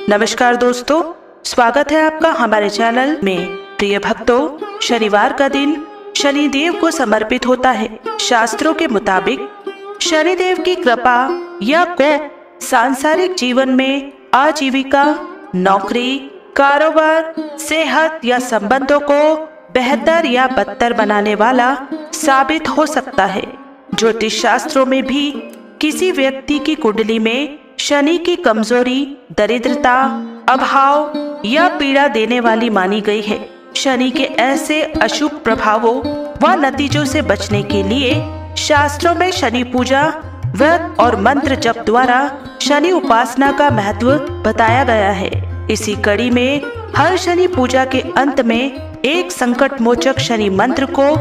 नमस्कार दोस्तों, स्वागत है आपका हमारे चैनल में। प्रिय भक्तों, शनिवार का दिन शनिदेव को समर्पित होता है। शास्त्रों के मुताबिक शनिदेव की कृपा या को सांसारिक जीवन में आजीविका, नौकरी, कारोबार, सेहत या संबंधों को बेहतर या बदतर बनाने वाला साबित हो सकता है। ज्योतिष शास्त्रों में भी किसी व्यक्ति की कुंडली में शनि की कमजोरी, दरिद्रता, अभाव या पीड़ा देने वाली मानी गई है। शनि के ऐसे अशुभ प्रभावों व नतीजों से बचने के लिए शास्त्रों में शनि पूजा, व्रत और मंत्र जप द्वारा शनि उपासना का महत्व बताया गया है। इसी कड़ी में हर शनि पूजा के अंत में एक संकट मोचक शनि मंत्र को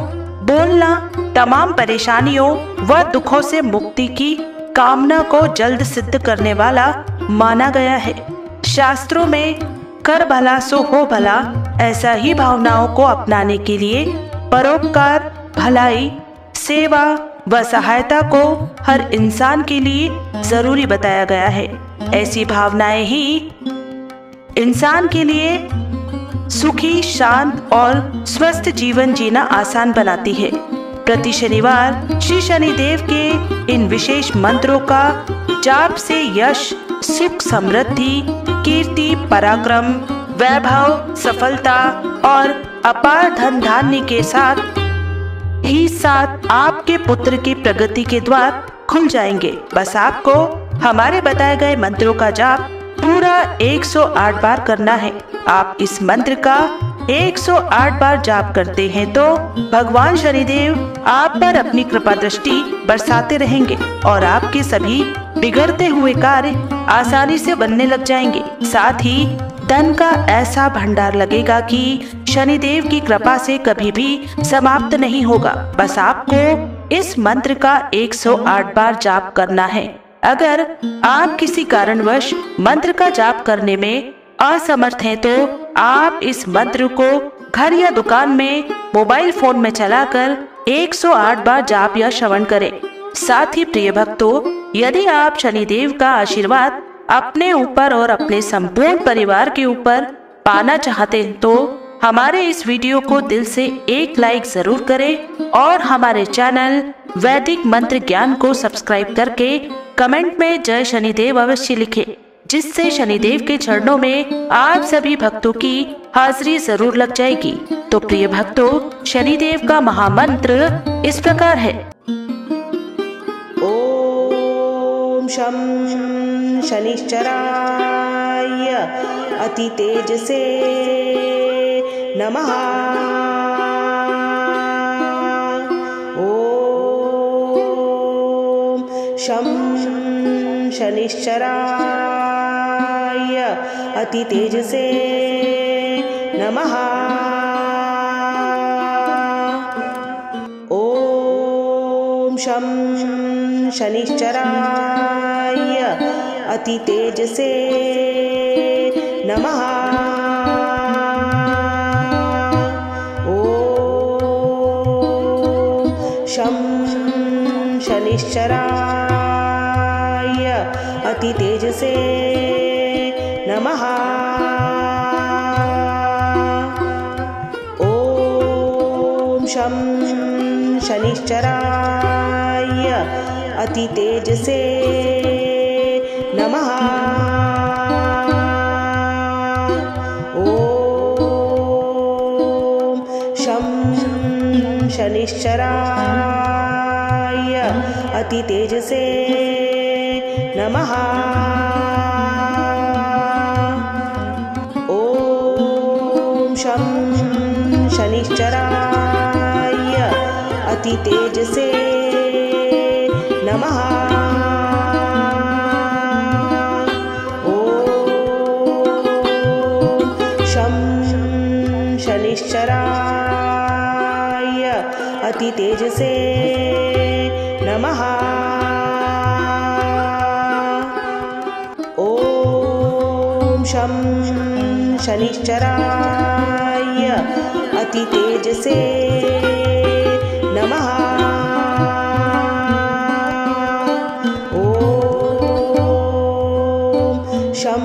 बोलना तमाम परेशानियों व दुखों से मुक्ति की कामना को जल्द सिद्ध करने वाला माना गया है। शास्त्रों में कर भला सो हो भला, ऐसा ही भावनाओं को अपनाने के लिए परोपकार, भलाई, सेवा व सहायता को हर इंसान के लिए जरूरी बताया गया है। ऐसी भावनाएं ही इंसान के लिए सुखी, शांत और स्वस्थ जीवन जीना आसान बनाती है। प्रति शनिवार श्री शनिदेव के इन विशेष मंत्रों का जाप से यश, सुख, समृद्धि, कीर्ति, पराक्रम, वैभव, सफलता और अपार धन धान्य के साथ आपके पुत्र की प्रगति के द्वार खुल जाएंगे। बस आपको हमारे बताए गए मंत्रों का जाप पूरा 108 बार करना है। आप इस मंत्र का 108 बार जाप करते हैं तो भगवान शनिदेव आप पर अपनी कृपा दृष्टि बरसाते रहेंगे और आपके सभी बिगड़ते हुए कार्य आसानी से बनने लग जाएंगे। साथ ही धन का ऐसा भंडार लगेगा कि शनिदेव की कृपा से कभी भी समाप्त नहीं होगा। बस आपको इस मंत्र का 108 बार जाप करना है। अगर आप किसी कारणवश मंत्र का जाप करने में असमर्थ हैं तो आप इस मंत्र को घर या दुकान में मोबाइल फोन में चलाकर 108 बार जाप या श्रवण करें। साथ ही प्रिय भक्तों, यदि आप शनिदेव का आशीर्वाद अपने ऊपर और अपने संपूर्ण परिवार के ऊपर पाना चाहते हैं तो हमारे इस वीडियो को दिल से एक लाइक जरूर करें और हमारे चैनल वैदिक मंत्र ज्ञान को सब्सक्राइब करके कमेंट में जय शनिदेव अवश्य लिखें, जिससे शनिदेव के चरणों में आप सभी भक्तों की हाजिरी जरूर लग जाएगी। तो प्रिय भक्तों, शनिदेव का महामंत्र इस प्रकार है। ओम शं शनिश्चराय अति तेजसे नमः। ओम शं शनिश्चराय अति तेजसे नमः। ओम शं शनिश्चराय अति तेजसे नमः। ओम शं शनिश्चराय अति तेजसे नमः। ओम शं शनिश्चराय अति तेजसे नमः। ओम शं शनिश्चराय अति तेजसे नमः। ओम शं शनिश्चराय अति तेजसे नमः। ओम शं शनिश्चराय अति तेजसे नमः। ओम शं शनिश्चराय अति तेजसे नमः। ओम शं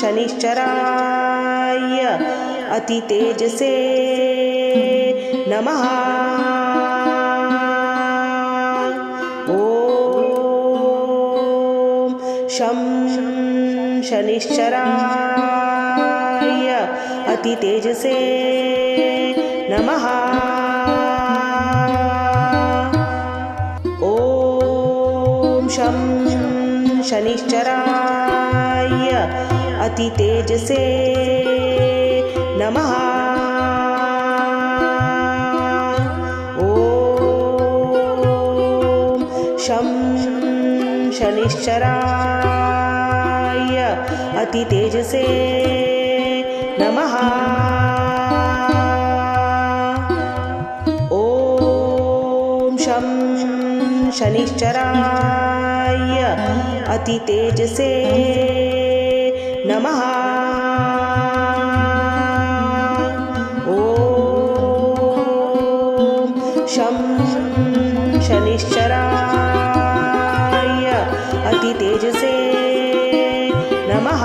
शनिश्चराय अति तेजसे नमः। ओम शं शनिश्चराय अति तेजसे नमः। ओम शं शनिश्चराय अति तेजसे नमः। ओम शं शनिश्चराय अति तेजसे नमः। ओम शं शनिश्चराय अति तेजसे नमः। ओम शं शनिश्चराय अति तेजसे नमः।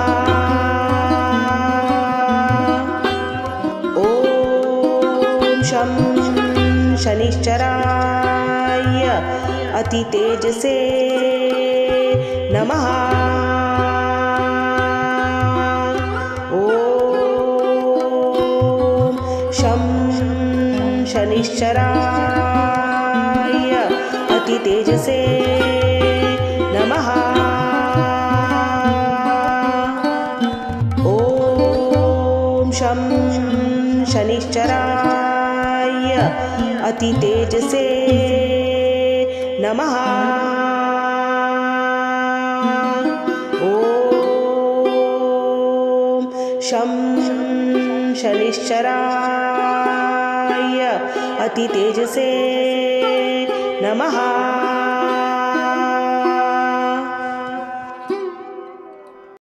ओम शं शनिश्चराय अति तेजसे नमः। ओम शं शनिश्चराय अति तेजसे नमः। ओम शं शनिश्चराय अति तेजसे नमः। ओम शं शनिश्चराय अति तेजसे नमः।